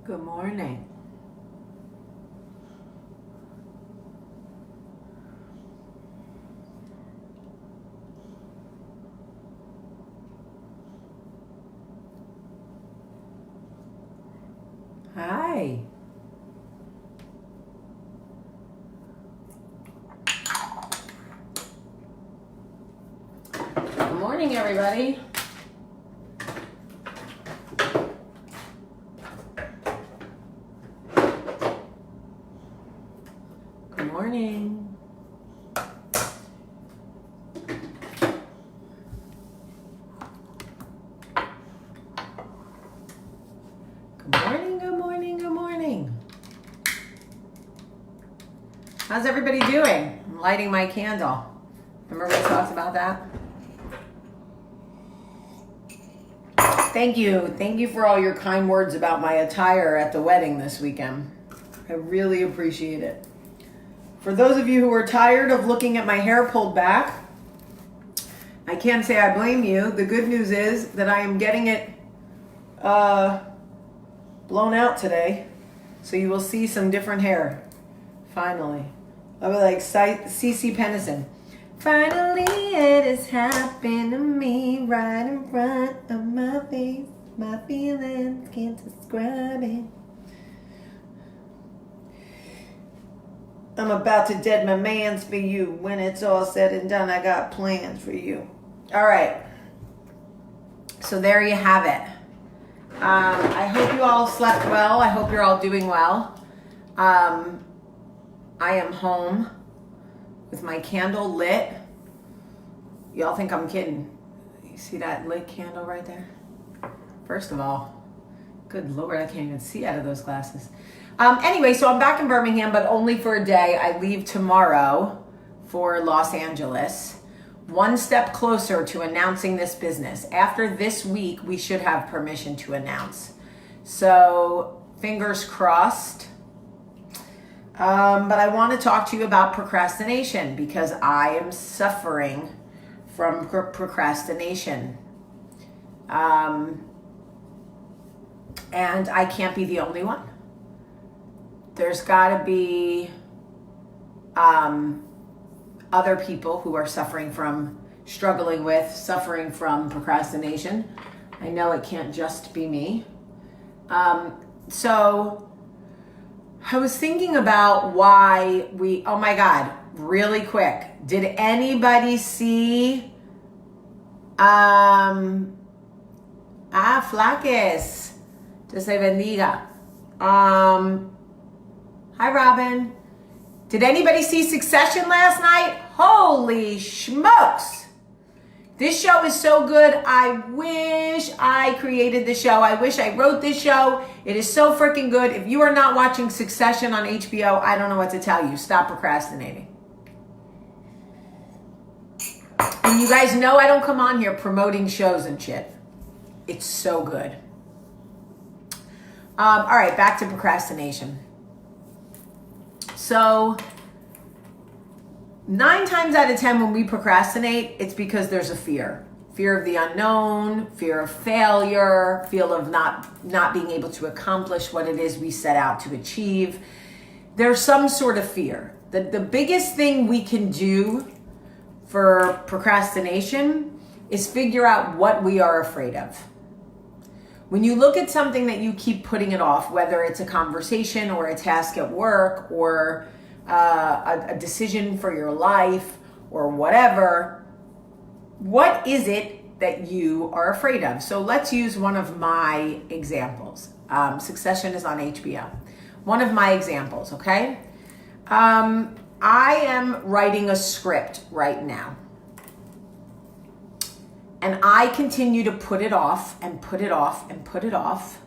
Good morning. Hi. Good morning, everybody. Good morning. Good morning, good morning, good morning. How's everybody doing? I'm lighting my candle. Remember we talked about that? Thank you. Thank you for all your kind words about my attire at the wedding this weekend. I really appreciate it. For those of you who are tired of looking at my hair pulled back, I can't say I blame you. The good news is that I am getting it blown out today. So you will see some different hair. Finally. I'll be like CeCe Pennison. Finally it has happened to me right in front of my face. My feelings can't describe it. I'm about to dead my mans for you. When it's all said and done, I got plans for you. All right. So there you have it. I hope you all slept well. I hope you're all doing well. I am home with my candle lit. Y'all think I'm kidding. You see that lit candle right there? First of all, good Lord, I can't even see out of those glasses. Anyway, so I'm back in Birmingham, but only for a day. I leave tomorrow for Los Angeles. One step closer to announcing this business. After this week, we should have permission to announce. So fingers crossed. But I want to talk to you about procrastination because I am suffering from procrastination. And I can't be the only one. There's got to be other people who are suffering from procrastination. I know it can't just be me. So I was thinking about why oh my God, really quick. Did anybody see, Flaques, Dios te bendiga. Hi, Robin. Did anybody see Succession last night? Holy smokes. This show is so good. I wish I created the show. I wish I wrote this show. It is so freaking good. If you are not watching Succession on HBO, I don't know what to tell you. Stop procrastinating. And you guys know I don't come on here promoting shows and shit. It's so good. All right, back to procrastination. So 9 times out of 10 when we procrastinate, it's because there's a fear. Fear of the unknown, fear of failure, fear of not being able to accomplish what it is we set out to achieve. There's some sort of fear. The biggest thing we can do for procrastination is figure out what we are afraid of. When you look at something that you keep putting it off, whether it's a conversation or a task at work or a decision for your life or whatever, what is it that you are afraid of? So let's use one of my examples. Succession is on HBO. One of my examples, okay? I am writing a script right now. And I continue to put it off and put it off and put it off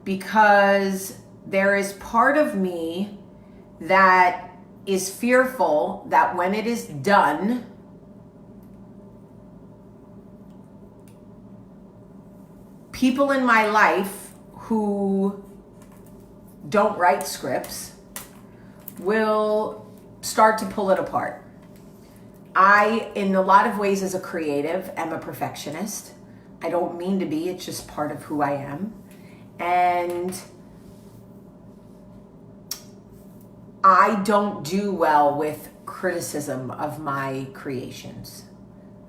because there is part of me that is fearful that when it is done, people in my life who don't write scripts will start to pull it apart. I, in a lot of ways as a creative, am a perfectionist. I don't mean to be, it's just part of who I am. And I don't do well with criticism of my creations.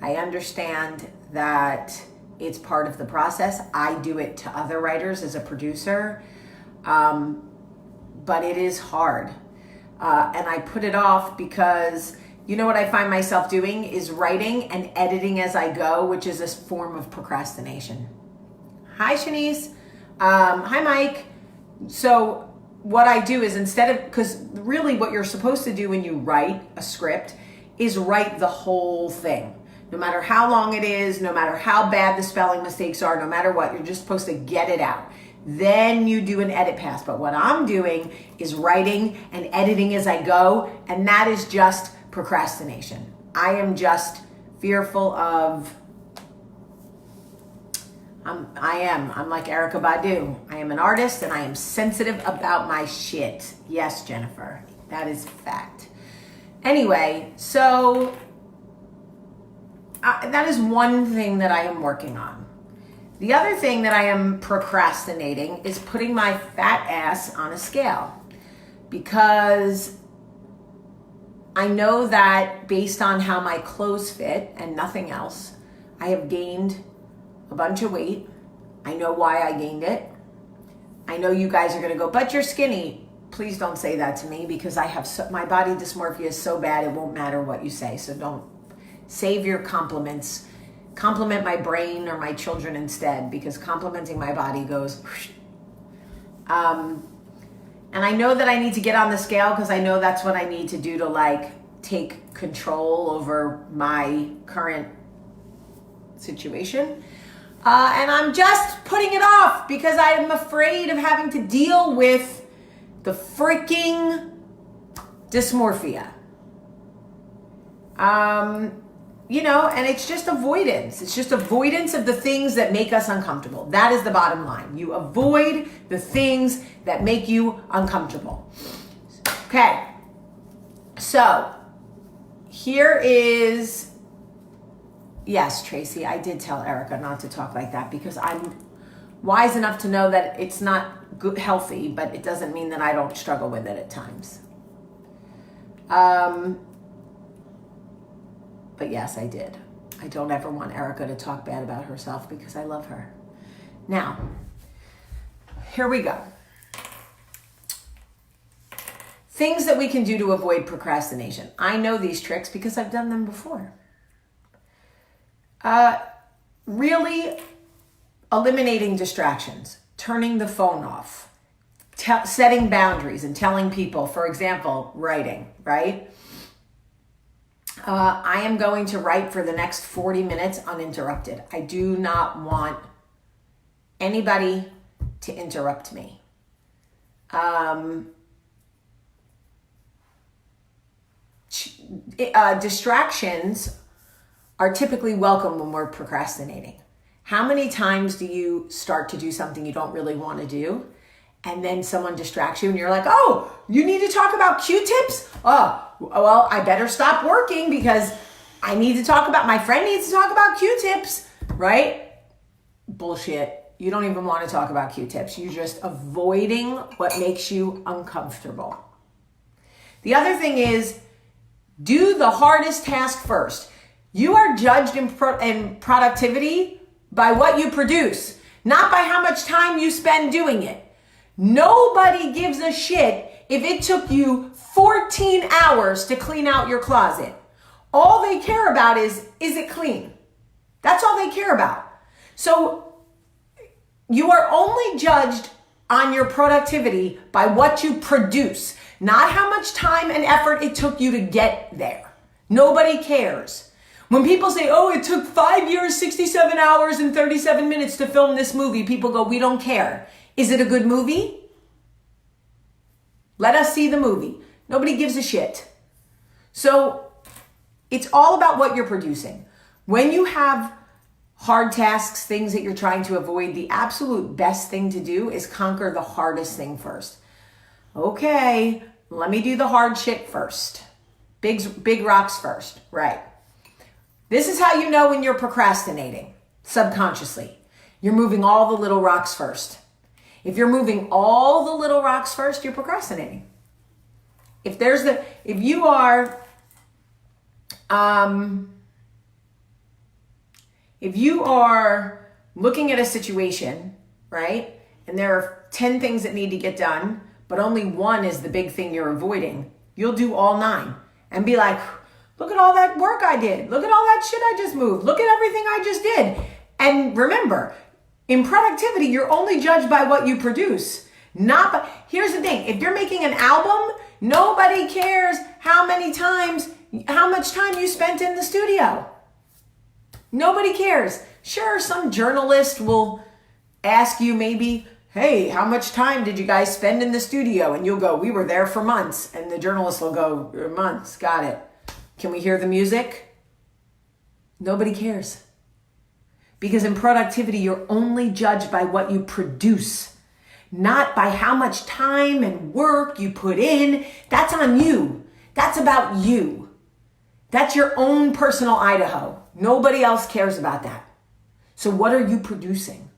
I understand that it's part of the process. I do it to other writers as a producer, but it is hard. And I put it off because you know what I find myself doing is writing and editing as I go, which is a form of procrastination. Hi, Shanice. Hi, Mike. So what I do is instead of, because really what you're supposed to do when you write a script is write the whole thing. No matter how long it is, no matter how bad the spelling mistakes are, no matter what, you're just supposed to get it out. Then you do an edit pass. But what I'm doing is writing and editing as I go, and that is just procrastination. I am just fearful of, I'm like Erykah Badu. I am an artist and I am sensitive about my shit. Yes, Jennifer, that is fact. Anyway, so that is one thing that I am working on. The other thing that I am procrastinating is putting my fat ass on a scale, because I know that based on how my clothes fit and nothing else, I have gained a bunch of weight. I know why I gained it. I know you guys are going to go, but you're skinny. Please don't say that to me, because I have my body dysmorphia is so bad it won't matter what you say. So don't save your compliments. Compliment my brain or my children instead, because complimenting my body goes. And I know that I need to get on the scale because I know that's what I need to do to like take control over my current situation. And I'm just putting it off because I am afraid of having to deal with the freaking dysmorphia. You know, and it's just avoidance. It's just avoidance of the things that make us uncomfortable. That is the bottom line. You avoid the things that make you uncomfortable. Okay. So here is, yes, Tracy, I did tell Erykah not to talk like that because I'm wise enough to know that it's not good, healthy, but it doesn't mean that I don't struggle with it at times. But yes, I did. I don't ever want Erykah to talk bad about herself because I love her. Now, here we go. Things that we can do to avoid procrastination. I know these tricks because I've done them before. Really eliminating distractions, turning the phone off, setting boundaries and telling people, for example, writing, right? I am going to write for the next 40 minutes uninterrupted. I do not want anybody to interrupt me. Distractions are typically welcome when we're procrastinating. How many times do you start to do something you don't really want to do, and then someone distracts you and you're like, oh, you need to talk about Q-tips? Oh, well, I better stop working because I need to talk about, my friend needs to talk about Q-tips, right? Bullshit. You don't even want to talk about Q-tips. You're just avoiding what makes you uncomfortable. The other thing is, do the hardest task first. You are judged in productivity by what you produce, not by how much time you spend doing it. Nobody gives a shit if it took you 14 hours to clean out your closet. All they care about is it clean? That's all they care about. So you are only judged on your productivity by what you produce, not how much time and effort it took you to get there. Nobody cares. When people say, oh, it took 5 years, 67 hours, and 37 minutes to film this movie, people go, we don't care. Is it a good movie? Let us see the movie. Nobody gives a shit. So it's all about what you're producing. When you have hard tasks, things that you're trying to avoid, the absolute best thing to do is conquer the hardest thing first. Okay, let me do the hard shit first. Big rocks first, right? This is how you know when you're procrastinating, subconsciously. You're moving all the little rocks first. If you're moving all the little rocks first, you're procrastinating. If you are, if you are looking at a situation, right? And there are 10 things that need to get done, but only one is the big thing you're avoiding. You'll do all 9 and be like, look at all that work I did. Look at all that shit I just moved. Look at everything I just did. And remember, in productivity, you're only judged by what you produce. Here's the thing. If you're making an album, nobody cares how much time you spent in the studio. Nobody cares. Sure, some journalist will ask you maybe, hey, how much time did you guys spend in the studio? And you'll go, we were there for months. And the journalist will go, months, got it. Can we hear the music? Nobody cares. Because in productivity, you're only judged by what you produce, not by how much time and work you put in. That's on you. That's about you. That's your own personal Idaho. Nobody else cares about that. So what are you producing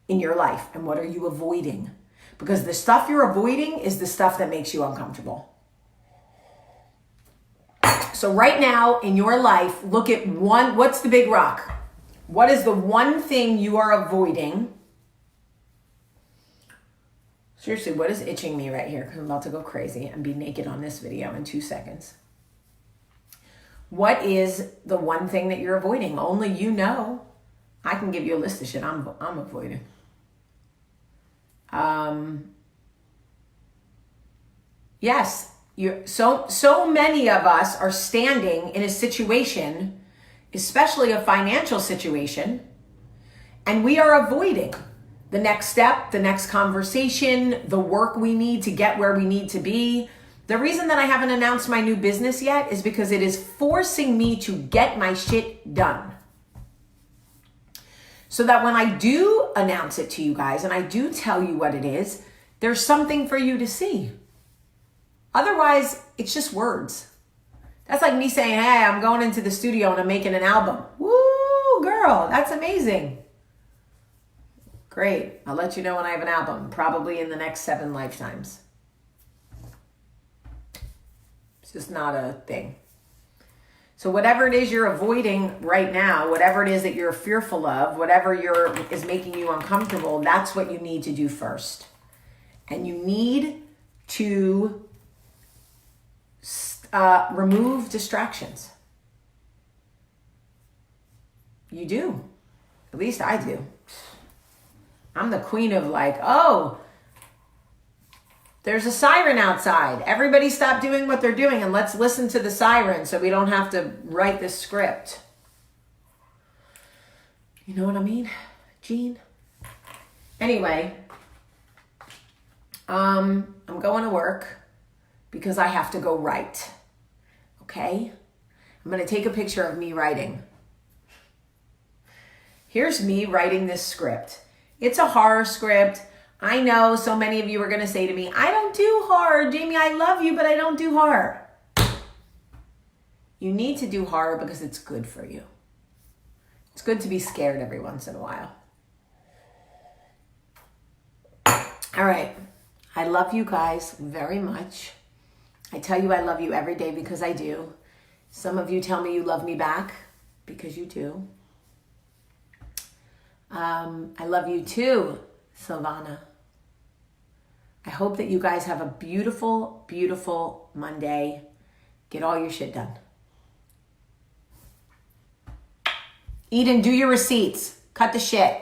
in your life and what are you avoiding? Because the stuff you're avoiding is the stuff that makes you uncomfortable. So right now in your life, look at what's the big rock? What is the one thing you are avoiding? Seriously, what is itching me right here? Because I'm about to go crazy and be naked on this video in 2 seconds. What is the one thing that you're avoiding? Only you know. I can give you a list of shit I'm avoiding. Yes, so many of us are standing in a situation, especially a financial situation, and we are avoiding the next step, the next conversation, the work we need to get where we need to be. The reason that I haven't announced my new business yet is because it is forcing me to get my shit done. So that when I do announce it to you guys and I do tell you what it is, there's something for you to see. Otherwise, it's just words. That's like me saying, hey, I'm going into the studio and I'm making an album. Woo, girl, that's amazing. Great. I'll let you know when I have an album, probably in the next 7 lifetimes. It's just not a thing. So whatever it is you're avoiding right now, whatever it is that you're fearful of, whatever is making you uncomfortable, that's what you need to do first. And you need to remove distractions. You do. At least I do. I'm the queen of like, oh, there's a siren outside. Everybody stop doing what they're doing and let's listen to the siren so we don't have to write this script. You know what I mean, Jean? Anyway, I'm going to work because I have to go write. Okay? I'm going to take a picture of me writing. Here's me writing this script. It's a horror script. I know so many of you are going to say to me, I don't do horror. Jamie, I love you, but I don't do horror. You need to do horror because it's good for you. It's good to be scared every once in a while. All right. I love you guys very much. I tell you I love you every day because I do. Some of you tell me you love me back because you do. I love you too, Silvana. I hope that you guys have a beautiful, beautiful Monday. Get all your shit done. Eden, do your receipts. Cut the shit.